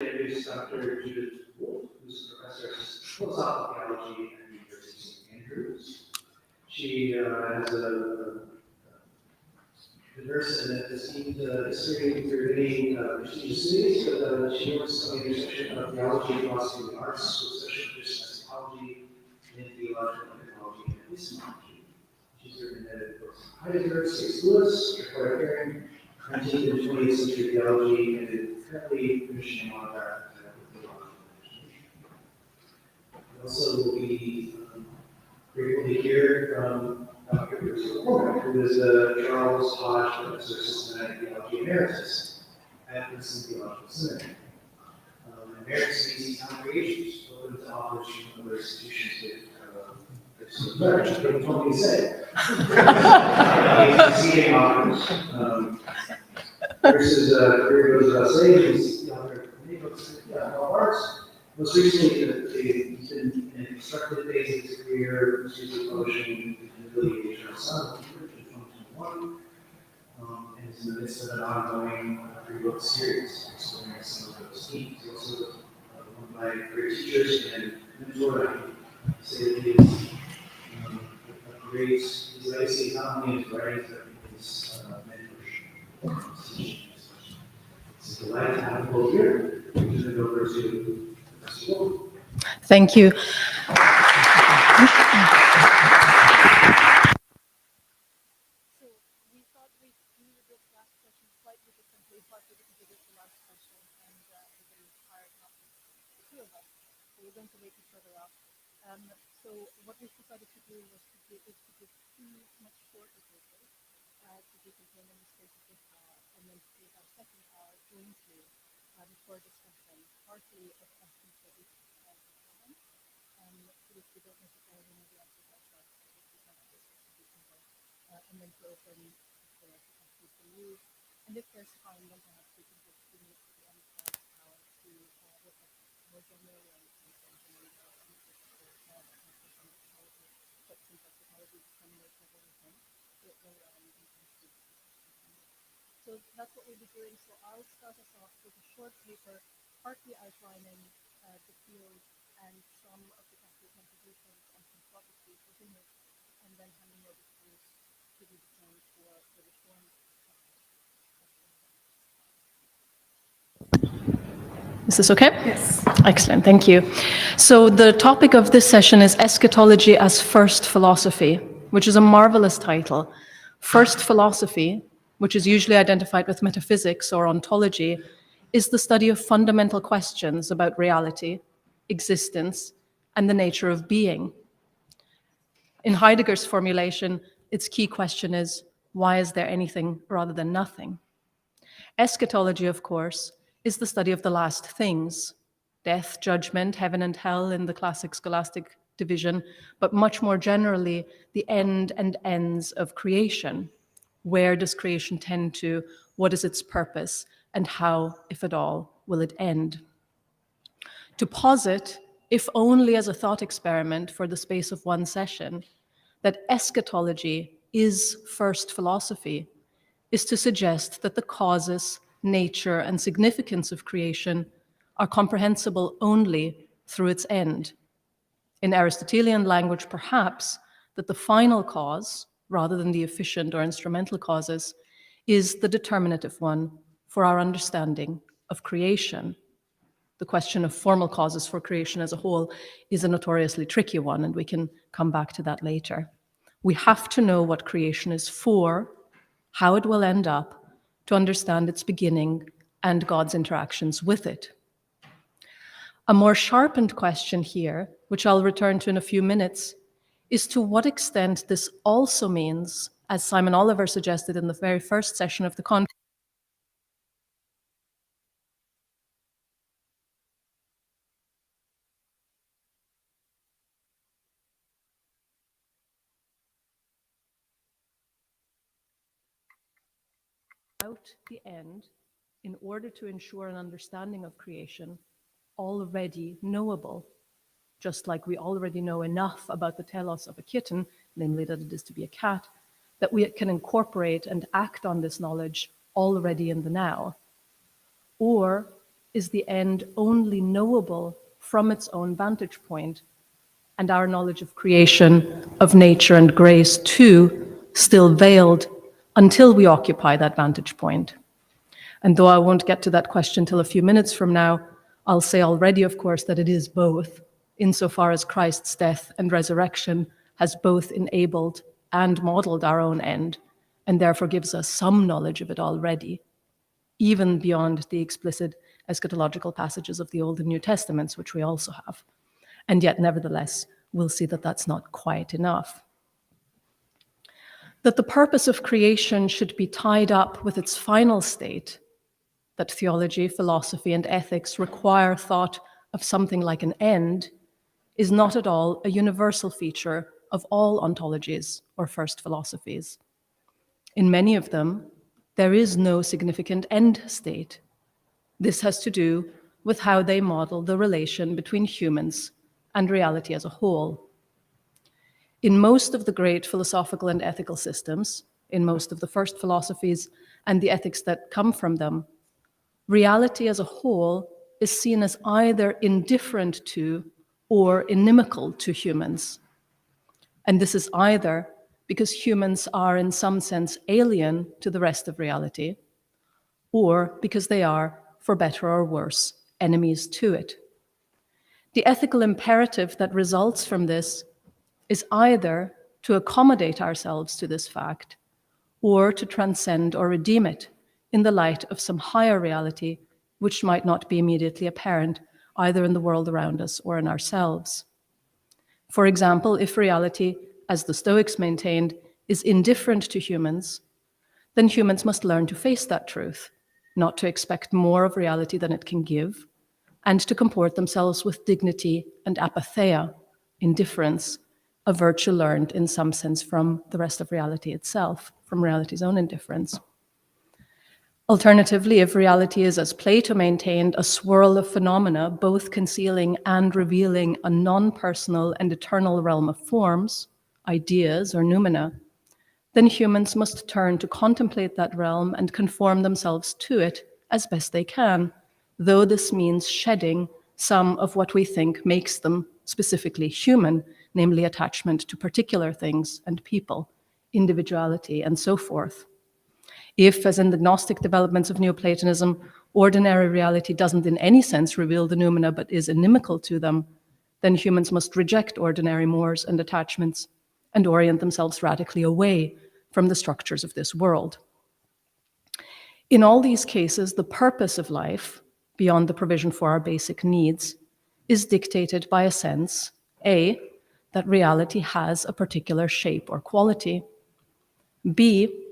introduce Dr. Judith Wolfe, who's a professor of philosophical theology at the University of St. Andrews. She has a diverse and esteemed history through many prestigious cities, but she works on the intersection of theology, philosophy, and arts, with special interest in eschatology, and theological technology, and epistemology. She's written books on Heidegger, C.S. Lewis, Recorded Hearing, 19th and 20th century theology, and is currently finishing a monograph with theological imagination. We also will be grateful to hear from Dr. Bruce McCormick, who is a Charles Hodge Professor of Systematic Theology Emeritus at Princeton Theological Seminary. Emeritus means he's congregations, open to authors from other institutions with leverage, but told me to say. He's preceding authors. Bruce's career goes without saying, he's the author of many books in arts. Most recently, he's been in a constructive phase of his career, exclusively publishing the Mediations of in 2021, and is in the midst of an ongoing three-book series exploring some of those themes. He's also one of my great teachers and mentor. I say that he is a great, his legacy, not only in his writings, but in his mentorship, his teaching. It's a delight to have him both here. We're going to go over to Professor Wolfe. Thank you. So what we've decided to do is to give two much shorter papers to be contained in the space of this hour, and then to take our second hour jointly for discussing partly of questions that we have to which we don't necessarily know the answers ourselves, but which we have to discuss with each other, and then to open the questions for you. And if there's time, then perhaps we can just give it to the end of the hour to reflect more generally on the content and questions of technology, determination of everything. So that's what we'll be doing. So I'll start us off with a short paper, partly outlining the field and some of the Catholic contributions and some prophecies within it, and then handing over to Bruce to do the same for the Reformed. Is this okay? Yes. Excellent, thank you. So the topic of this session is Eschatology as First Philosophy, which is a marvelous title. First philosophy, which is usually identified with metaphysics or ontology, is the study of fundamental questions about reality, existence, and the nature of being. In Heidegger's formulation, its key question is, why is there anything rather than nothing? Eschatology, of course, is the study of the last things, death, judgment, heaven and hell in the classic scholastic division, but much more generally, the end and ends of creation. Where does creation tend to? What is its purpose? And how, if at all, will it end? To posit, if only as a thought experiment for the space of one session, that eschatology is first philosophy is to suggest that the causes, nature, and significance of creation are comprehensible only through its end. In Aristotelian language, perhaps, that the final cause, rather than the efficient or instrumental causes, is the determinative one for our understanding of creation. The question of formal causes for creation as a whole is a notoriously tricky one, and we can come back to that later. We have to know what creation is for, how it will end up, to understand its beginning and God's interactions with it. A more sharpened question here, which I'll return to in a few minutes, is to what extent this also means, as Simon Oliver suggested in the very first session of the conference, out the end in order to ensure an understanding of creation already knowable, just like we already know enough about the telos of a kitten, namely that it is to be a cat, that we can incorporate and act on this knowledge already in the now. Or is the end only knowable from its own vantage point, and our knowledge of creation, of nature and grace too, still veiled until we occupy that vantage point. And though I won't get to that question till a few minutes from now, I'll say already, of course, that it is both, insofar as Christ's death and resurrection has both enabled and modeled our own end, and therefore gives us some knowledge of it already, even beyond the explicit eschatological passages of the Old and New Testaments, which we also have. And yet, nevertheless, we'll see that that's not quite enough. That the purpose of creation should be tied up with its final state, that theology, philosophy, and ethics require thought of something like an end, is not at all a universal feature of all ontologies or first philosophies. In many of them, there is no significant end state. This has to do with how they model the relation between humans and reality as a whole. In most of the great philosophical and ethical systems, in most of the first philosophies and the ethics that come from them, reality as a whole is seen as either indifferent to or inimical to humans. And this is either because humans are in some sense alien to the rest of reality, or because they are, for better or worse, enemies to it. The ethical imperative that results from this is either to accommodate ourselves to this fact, or to transcend or redeem it in the light of some higher reality which might not be immediately apparent either in the world around us or in ourselves. For example, if reality, as the Stoics maintained, is indifferent to humans, then humans must learn to face that truth, not to expect more of reality than it can give, and to comport themselves with dignity and apatheia, indifference, a virtue learned in some sense from the rest of reality itself, from reality's own indifference. Alternatively, if reality is, as Plato maintained, a swirl of phenomena, both concealing and revealing a non-personal and eternal realm of forms, ideas or noumena, then humans must turn to contemplate that realm and conform themselves to it as best they can, though this means shedding some of what we think makes them specifically human, namely attachment to particular things and people, individuality, and so forth. If, as in the Gnostic developments of Neoplatonism, ordinary reality doesn't in any sense reveal the noumena but is inimical to them, then humans must reject ordinary mores and attachments and orient themselves radically away from the structures of this world. In all these cases, the purpose of life, beyond the provision for our basic needs, is dictated by a sense, A, that reality has a particular shape or quality, B,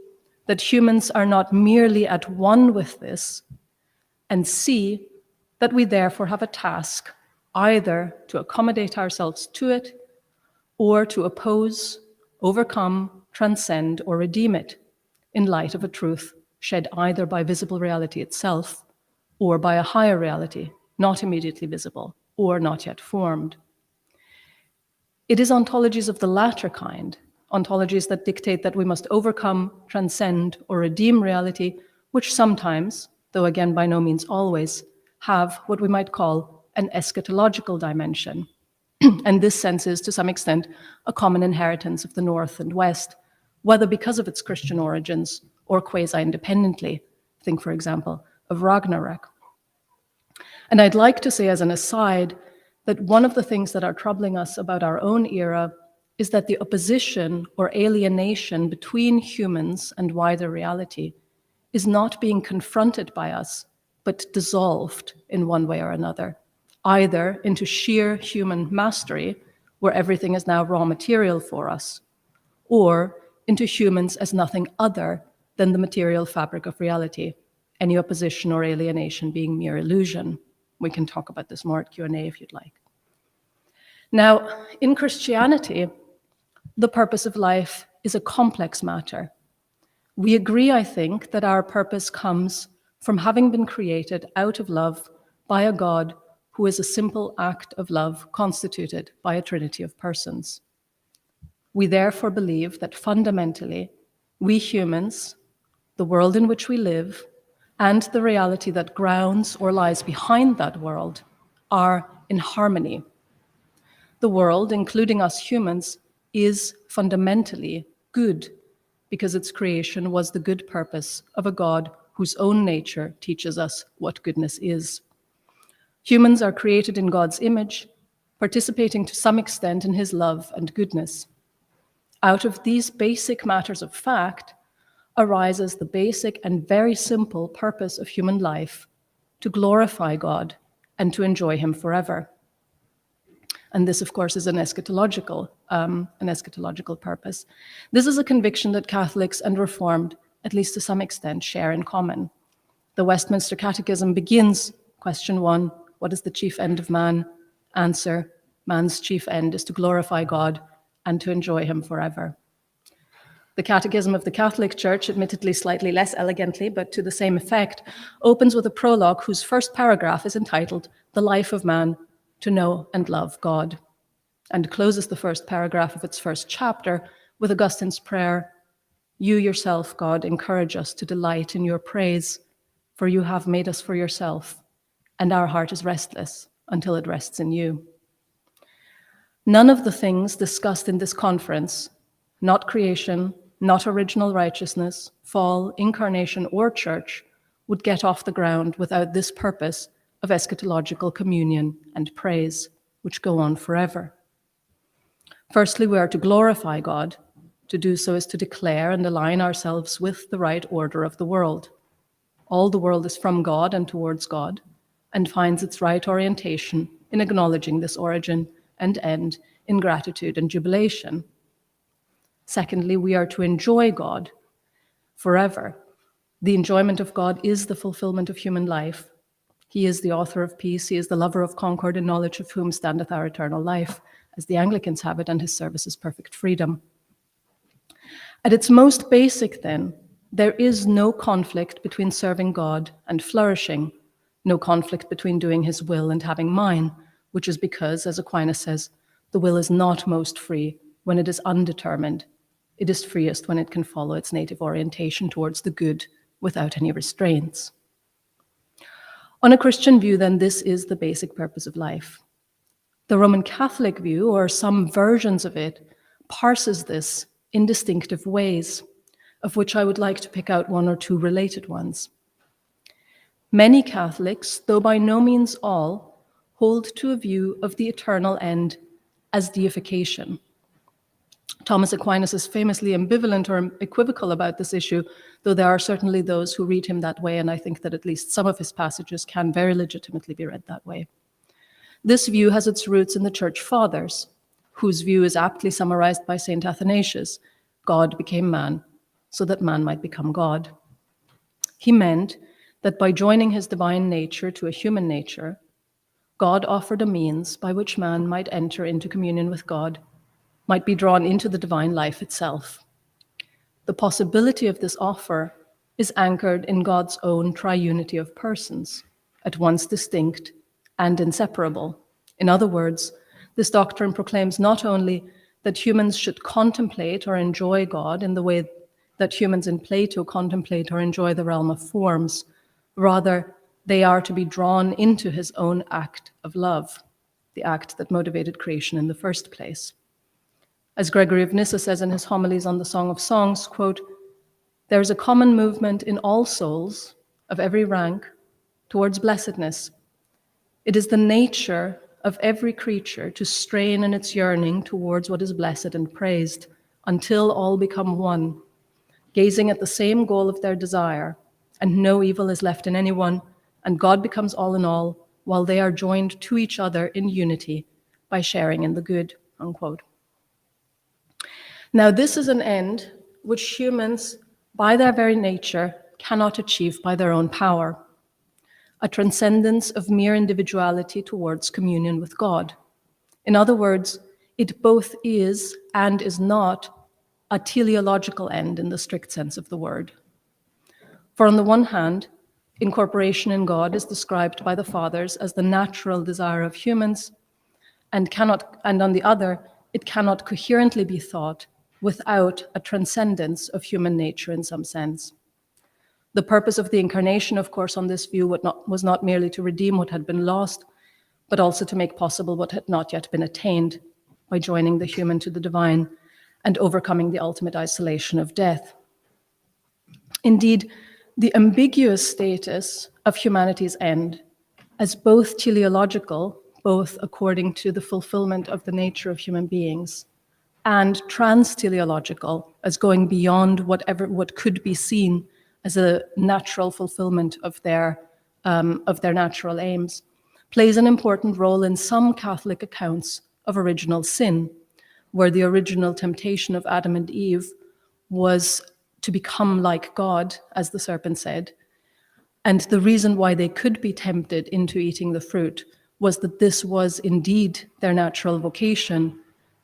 that humans are not merely at one with this, and C, that we therefore have a task either to accommodate ourselves to it or to oppose, overcome, transcend, or redeem it in light of a truth shed either by visible reality itself or by a higher reality, not immediately visible or not yet formed. It is ontologies of the latter kind, ontologies that dictate that we must overcome, transcend, or redeem reality, which sometimes, though again by no means always, have what we might call an eschatological dimension. And this sense is, to some extent, a common inheritance of the North and West, whether because of its Christian origins or quasi-independently. Think, for example, of Ragnarok. And I'd like to say as an aside that one of the things that are troubling us about our own era is that the opposition or alienation between humans and wider reality is not being confronted by us, but dissolved in one way or another, either into sheer human mastery, where everything is now raw material for us, or into humans as nothing other than the material fabric of reality, any opposition or alienation being mere illusion. We can talk about this more at Q&A if you'd like. Now, in Christianity, the purpose of life is a complex matter. We agree, I think, that our purpose comes from having been created out of love by a God who is a simple act of love constituted by a trinity of persons. We therefore believe that fundamentally, we humans, the world in which we live, and the reality that grounds or lies behind that world are in harmony. The world, including us humans, is fundamentally good because its creation was the good purpose of a God whose own nature teaches us what goodness is. Humans are created in God's image, participating to some extent in his love and goodness. Out of these basic matters of fact arises the basic and very simple purpose of human life: to glorify God and to enjoy him forever. And this, of course, is an eschatological purpose. This is a conviction that Catholics and Reformed, at least to some extent, share in common. The Westminster Catechism begins, question 1, what is the chief end of man? Answer, man's chief end is to glorify God and to enjoy him forever. The Catechism of the Catholic Church, admittedly slightly less elegantly, but to the same effect, opens with a prologue whose first paragraph is entitled, The Life of Man, to Know and Love God, and closes the first paragraph of its first chapter with Augustine's prayer, You yourself, God, encourage us to delight in your praise, for you have made us for yourself, and our heart is restless until it rests in you. None of the things discussed in this conference, not creation, not original righteousness, fall, incarnation, or church, would get off the ground without this purpose of eschatological communion and praise, which go on forever. Firstly, we are to glorify God. To do so is to declare and align ourselves with the right order of the world. All the world is from God and towards God, and finds its right orientation in acknowledging this origin and end in gratitude and jubilation. Secondly, we are to enjoy God forever. The enjoyment of God is the fulfillment of human life. He is the author of peace. He is the lover of concord, in knowledge of whom standeth our eternal life, as the Anglicans have it, and his service is perfect freedom. At its most basic, then, there is no conflict between serving God and flourishing, no conflict between doing his will and having mine, which is because, as Aquinas says, the will is not most free when it is undetermined. It is freest when it can follow its native orientation towards the good without any restraints. On a Christian view, then, this is the basic purpose of life. The Roman Catholic view, or some versions of it, parses this in distinctive ways, of which I would like to pick out one or two related ones. Many Catholics, though by no means all, hold to a view of the eternal end as deification. Thomas Aquinas is famously ambivalent or equivocal about this issue, though there are certainly those who read him that way, and I think that at least some of his passages can very legitimately be read that way. This view has its roots in the Church Fathers, whose view is aptly summarized by St. Athanasius: God became man, so that man might become God. He meant that by joining his divine nature to a human nature, God offered a means by which man might enter into communion with God, might be drawn into the divine life itself. The possibility of this offer is anchored in God's own triunity of persons, at once distinct and inseparable. In other words, this doctrine proclaims not only that humans should contemplate or enjoy God in the way that humans in Plato contemplate or enjoy the realm of forms, rather, they are to be drawn into his own act of love, the act that motivated creation in the first place. As Gregory of Nyssa says in his homilies on the Song of Songs, quote, there is a common movement in all souls of every rank towards blessedness. It is the nature of every creature to strain in its yearning towards what is blessed and praised, until all become one, gazing at the same goal of their desire, and no evil is left in anyone, and God becomes all in all, while they are joined to each other in unity by sharing in the good, unquote. Now, this is an end which humans, by their very nature, cannot achieve by their own power: a transcendence of mere individuality towards communion with God. In other words, it both is and is not a teleological end in the strict sense of the word. For on the one hand, incorporation in God is described by the Fathers as the natural desire of humans, and on the other, it cannot coherently be thought without a transcendence of human nature in some sense. The purpose of the incarnation, of course, on this view was not merely to redeem what had been lost, but also to make possible what had not yet been attained by joining the human to the divine and overcoming the ultimate isolation of death. Indeed, the ambiguous status of humanity's end as both teleological, both according to the fulfillment of the nature of human beings, and trans-teleological, as going beyond what could be seen as a natural fulfillment of their natural aims, plays an important role in some Catholic accounts of original sin, where the original temptation of Adam and Eve was to become like God, as the serpent said. And the reason why they could be tempted into eating the fruit was that this was indeed their natural vocation,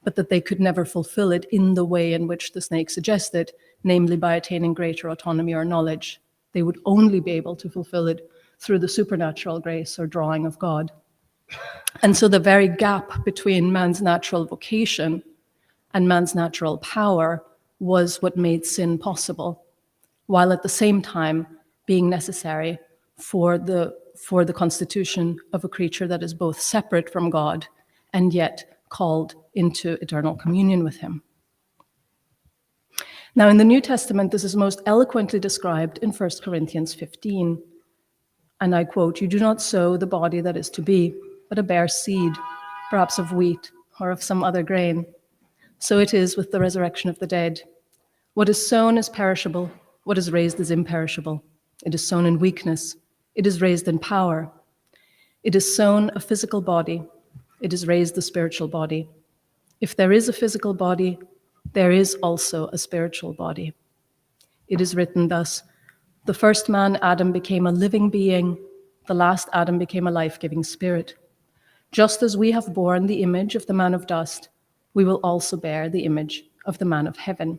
but that they could never fulfill it in the way in which the snake suggested, namely by attaining greater autonomy or knowledge. They would only be able to fulfill it through the supernatural grace or drawing of God. And so the very gap between man's natural vocation and man's natural power was what made sin possible, while at the same time being necessary for the constitution of a creature that is both separate from God and yet called into eternal communion with him. Now, in the New Testament, this is most eloquently described in 1 Corinthians 15. And I quote, "You do not sow the body that is to be, but a bare seed, perhaps of wheat or of some other grain. So it is with the resurrection of the dead. What is sown is perishable, what is raised is imperishable. It is sown in weakness, it is raised in power. It is sown a physical body, it is raised a spiritual body. If there is a physical body, there is also a spiritual body. It is written thus, the first man, Adam, became a living being, the last Adam became a life-giving spirit. Just as we have borne the image of the man of dust, we will also bear the image of the man of heaven."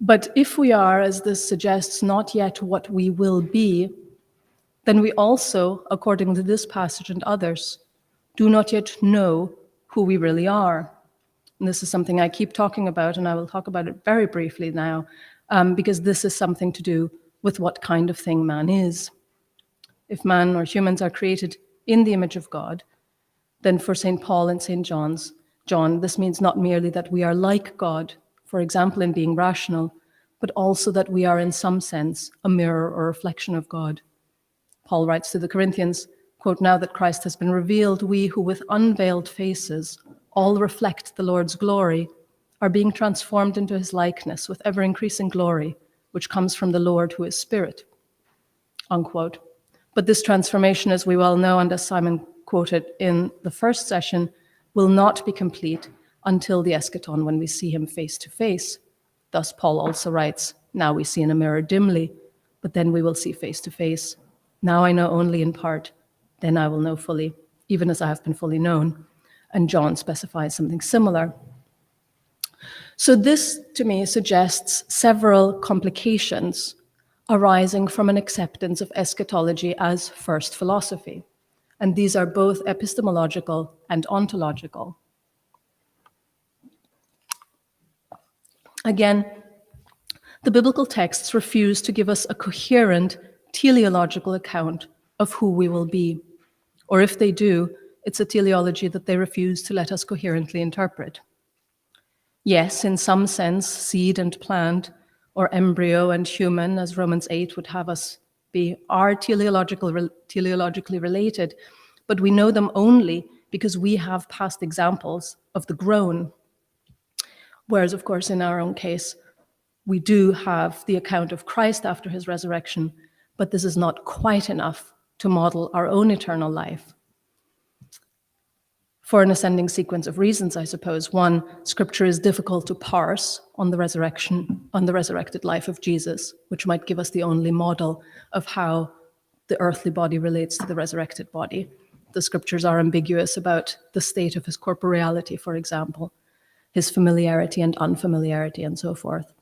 But if we are, as this suggests, not yet what we will be, then we also, according to this passage and others, do not yet know who we really are. And this is something I keep talking about, and I will talk about it very briefly now, because this is something to do with what kind of thing man is. If man or humans are created in the image of God, then for St. Paul and St. John, this means not merely that we are like God, for example, in being rational, but also that we are in some sense a mirror or reflection of God. Paul writes to the Corinthians, quote, "Now that Christ has been revealed, we who with unveiled faces all reflect the Lord's glory are being transformed into his likeness with ever-increasing glory, which comes from the Lord who is Spirit," unquote. But this transformation, as we well know, and as Simon quoted in the first session, will not be complete until the eschaton, when we see him face to face. Thus, Paul also writes, "Now we see in a mirror dimly, but then we will see face to face. Now I know only in part, then I will know fully, even as I have been fully known." And John specifies something similar. So this, to me, suggests several complications arising from an acceptance of eschatology as first philosophy. And these are both epistemological and ontological. Again, the biblical texts refuse to give us a coherent teleological account of who we will be. Or if they do, it's a teleology that they refuse to let us coherently interpret. Yes, in some sense, seed and plant, or embryo and human, as Romans 8 would have us be, are teleologically related, but we know them only because we have past examples of the grown. Whereas, of course, in our own case, we do have the account of Christ after his resurrection, but this is not quite enough to model our own eternal life. For an ascending sequence of reasons, I suppose. One, Scripture is difficult to parse on the resurrected life of Jesus, which might give us the only model of how the earthly body relates to the resurrected body. The Scriptures are ambiguous about the state of his corporeality, for example, his familiarity and unfamiliarity, and so forth.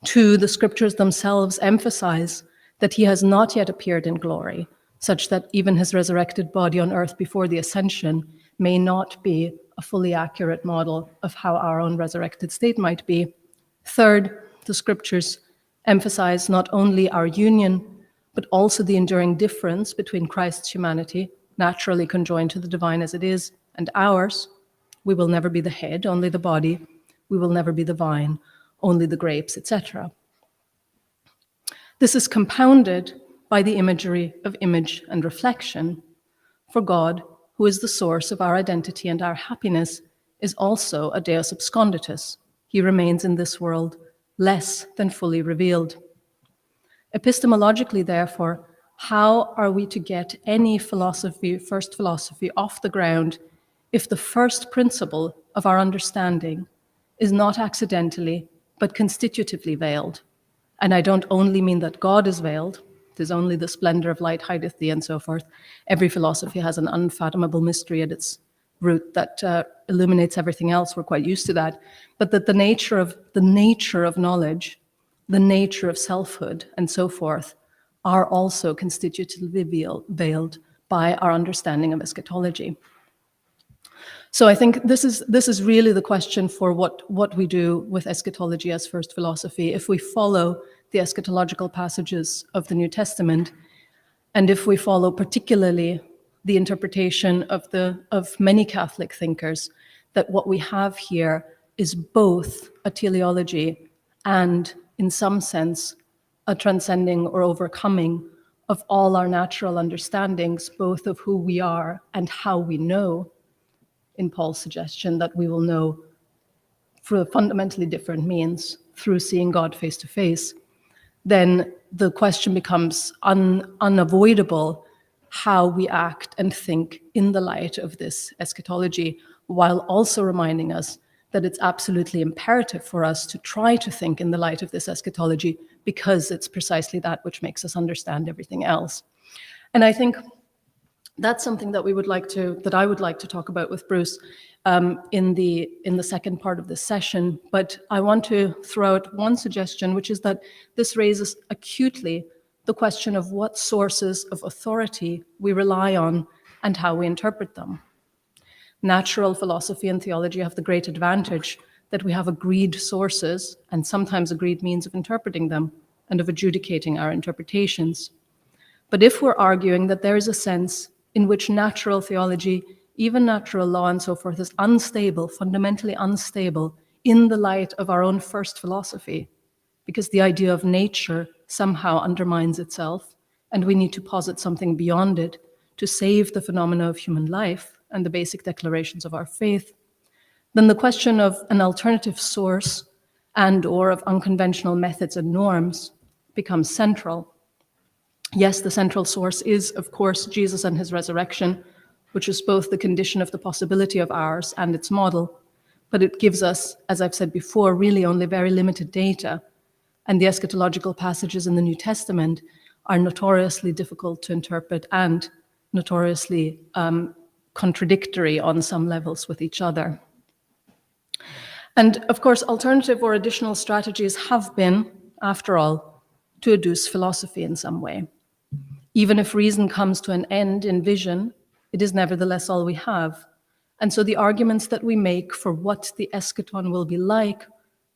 Two, the Scriptures themselves emphasize that he has not yet appeared in glory, such that even his resurrected body on earth before the ascension may not be a fully accurate model of how our own resurrected state might be. Third, the Scriptures emphasize not only our union, but also the enduring difference between Christ's humanity, naturally conjoined to the divine as it is, and ours. We will never be the head, only the body. We will never be the vine, only the grapes, etc. This is compounded by the imagery of image and reflection. For God, who is the source of our identity and our happiness, is also a Deus absconditus. He remains in this world less than fully revealed. Epistemologically, therefore, how are we to get any philosophy, first philosophy, off the ground if the first principle of our understanding is not accidentally but constitutively veiled? And I don't only mean that God is veiled, "'tis only the splendor of light hideth thee," and so forth. Every philosophy has an unfathomable mystery at its root that illuminates everything else. We're quite used to that. But that the nature of knowledge, the nature of selfhood, and so forth, are also constitutively veiled by our understanding of eschatology. So I think this is really the question for what we do with eschatology as first philosophy. If we follow the eschatological passages of the New Testament, and if we follow particularly the interpretation of many Catholic thinkers, that what we have here is both a teleology and, in some sense, a transcending or overcoming of all our natural understandings, both of who we are and how we know, in Paul's suggestion that we will know through fundamentally different means, through seeing God face to face, then the question becomes unavoidable how we act and think in the light of this eschatology, while also reminding us that it's absolutely imperative for us to try to think in the light of this eschatology, because it's precisely that which makes us understand everything else. And I think that's something that I would like to talk about with Bruce in the second part of this session. But I want to throw out one suggestion, which is that this raises acutely the question of what sources of authority we rely on and how we interpret them. Natural philosophy and theology have the great advantage that we have agreed sources and sometimes agreed means of interpreting them and of adjudicating our interpretations. But if we're arguing that there is a sense in which natural theology, even natural law and so forth, is unstable, fundamentally unstable, in the light of our own first philosophy, because the idea of nature somehow undermines itself, and we need to posit something beyond it to save the phenomena of human life and the basic declarations of our faith, then the question of an alternative source and/or of unconventional methods and norms becomes central. Yes, the central source is, of course, Jesus and his resurrection, which is both the condition of the possibility of ours and its model, but it gives us, as I've said before, really only very limited data, and the eschatological passages in the New Testament are notoriously difficult to interpret and notoriously contradictory on some levels with each other. And of course, alternative or additional strategies have been, after all, to adduce philosophy in some way. Even if reason comes to an end in vision, it is nevertheless all we have. And so the arguments that we make for what the eschaton will be like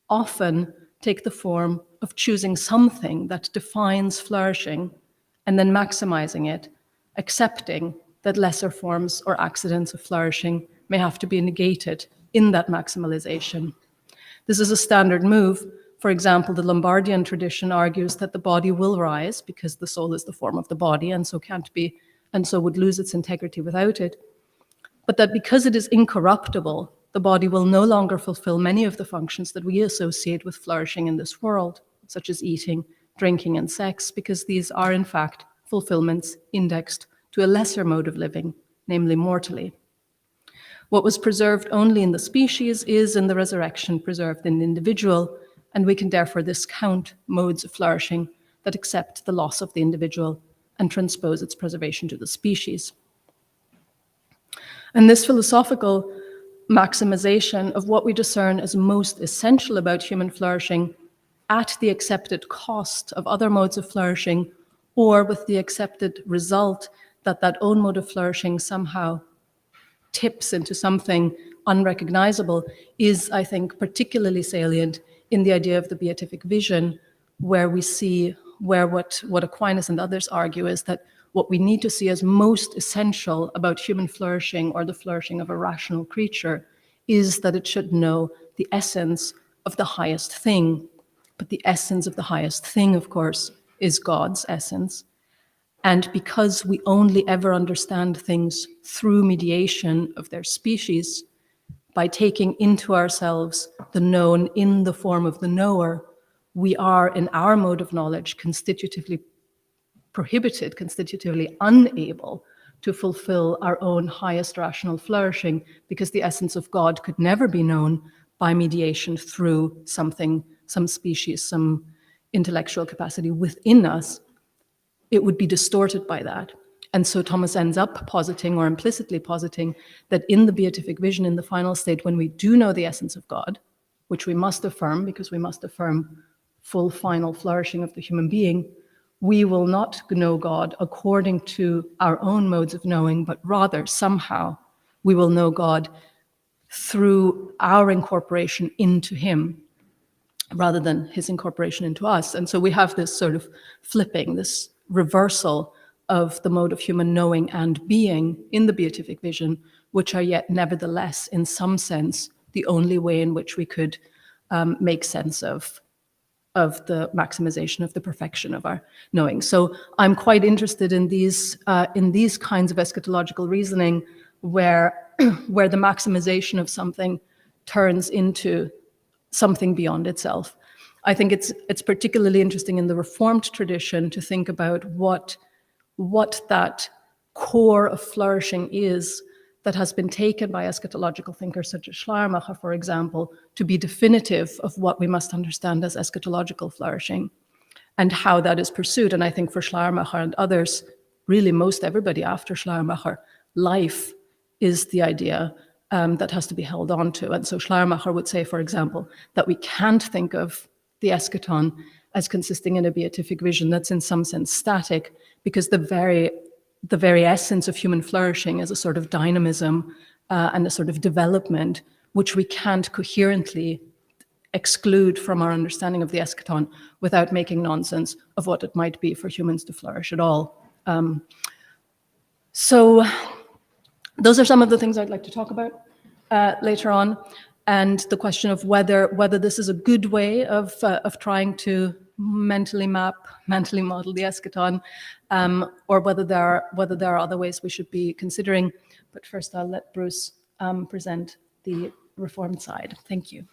often take the form of choosing something that defines flourishing and then maximizing it, accepting that lesser forms or accidents of flourishing may have to be negated in that maximalization. This is a standard move. For example, the Lombardian tradition argues that the body will rise because the soul is the form of the body and so would lose its integrity without it. But that because it is incorruptible, the body will no longer fulfill many of the functions that we associate with flourishing in this world, such as eating, drinking, and sex, because these are in fact fulfillments indexed to a lesser mode of living, namely mortally. What was preserved only in the species is in the resurrection preserved in the individual, and we can therefore discount modes of flourishing that accept the loss of the individual and transpose its preservation to the species. And this philosophical maximization of what we discern as most essential about human flourishing at the accepted cost of other modes of flourishing, or with the accepted result that that own mode of flourishing somehow tips into something unrecognizable, is, I think, particularly salient in the idea of the beatific vision, where we see, where what Aquinas and others argue is that what we need to see as most essential about human flourishing or the flourishing of a rational creature is that it should know the essence of the highest thing. But the essence of the highest thing, of course, is God's essence. And because we only ever understand things through mediation of their species, by taking into ourselves the known in the form of the knower, we are, in our mode of knowledge, constitutively prohibited, constitutively unable to fulfill our own highest rational flourishing, because the essence of God could never be known by mediation through something, some species, some intellectual capacity within us. It would be distorted by that. And so Thomas ends up positing, or implicitly positing, that in the beatific vision, in the final state, when we do know the essence of God, which we must affirm, because we must affirm full final flourishing of the human being, we will not know God according to our own modes of knowing, but rather somehow we will know God through our incorporation into him, rather than his incorporation into us. And so we have this sort of flipping, this reversal of the mode of human knowing and being in the beatific vision, which are yet nevertheless, in some sense, the only way in which we could make sense of the maximization of the perfection of our knowing. So I'm quite interested in these kinds of eschatological reasoning where the maximization of something turns into something beyond itself. I think it's particularly interesting in the Reformed tradition to think about what that core of flourishing is that has been taken by eschatological thinkers such as Schleiermacher, for example, to be definitive of what we must understand as eschatological flourishing, and how that is pursued. And I think for Schleiermacher and others, really most everybody after Schleiermacher, life is the idea that has to be held on to. And so Schleiermacher would say, for example, that we can't think of the eschaton as consisting in a beatific vision that's in some sense static, because the very essence of human flourishing is a sort of dynamism and a sort of development, which we can't coherently exclude from our understanding of the eschaton without making nonsense of what it might be for humans to flourish at all. So those are some of the things I'd like to talk about later on, and the question of whether this is a good way of trying to mentally model the eschaton, or whether there are other ways we should be considering. But first, I'll let Bruce present the Reformed side. Thank you.